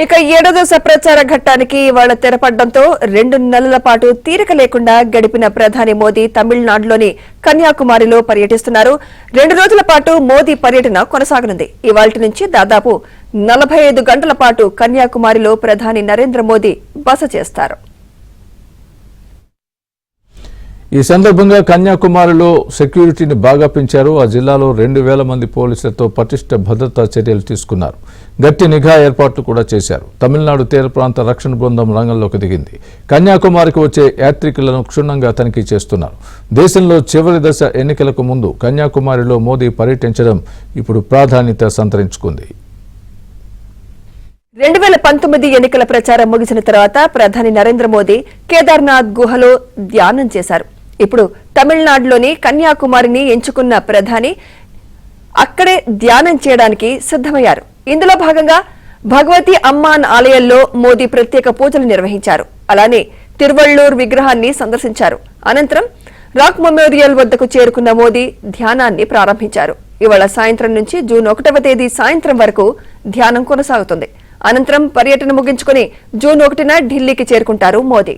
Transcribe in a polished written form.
ఇక ఏడో దశ ప్రచార ఘట్టానికి ఇవాళ తెరపడడంతో 2 నెలల పాటు తీరిక లేకుండా గడిపిన ప్రధాని మోదీ తమిళనాడులోని కన్యాకుమారిలో పర్యటిస్తున్నారు. 2 రోజుల పాటు మోదీ పర్యటన కొనసాగనుంది. ఇవాల్టి నుంచి దాదాపు 45 గంటల పాటు కన్యాకుమారిలో ప్రధాని నరేంద్ర మోదీ బస చేస్తారు. ఈ సందర్భంగా కన్యాకుమారిలో సెక్యూరిటీని బాగా పెంచారు. ఆ జిల్లాలో 2000 మంది పోలీసులతో పటిష్ట భద్రతా చర్యలు తీసుకున్నారు. గట్టి నిఘా ఏర్పాట్లు కూడా చేశారు. తమిళనాడు తీర ప్రాంత రక్షణ బృందం రంగంలోకి దిగింది. కన్యాకుమారికి వచ్చే యాత్రికులను క్షుణ్ణంగా తనిఖీ చేస్తున్నారు. దేశంలో చివరి దశ ఎన్నికలకు ముందు కన్యాకుమారిలో మోదీ పర్యటించడం ఇప్పుడు ప్రాధాన్యత సంతరించుకుంది. 2019 ఎన్నికల ప్రచారం ముగిసిన తర్వాత ప్రధాని నరేంద్ర మోదీ కేదార్నాథ్ గుహలో ధ్యానం చేశారు. ఇప్పుడు తమిళనాడులోని కన్యాకుమారిని ఎంచుకున్న ప్రధాని అక్కడే ధ్యానం చేయడానికి సిద్దమయ్యారు. ఇందులో భాగంగా భగవతి అమ్మాన్ ఆలయంలో మోదీ ప్రత్యేక పూజలు నిర్వహించారు. అలానే తిరువళ్లూర్ విగ్రహాన్ని సందర్శించారు. అనంతరం రాక్ మెమోరియల్ వద్దకు చేరుకున్న మోదీ ధ్యానాన్ని ప్రారంభించారు. ఇవాళ సాయంత్రం నుంచి జూన్ 1వ తేదీ సాయంత్రం వరకు ధ్యానం కొనసాగుతుంది. అనంతరం పర్యటన ముగించుకుని జూన్ 1న ఢిల్లీకి చేరుకుంటారు మోదీ.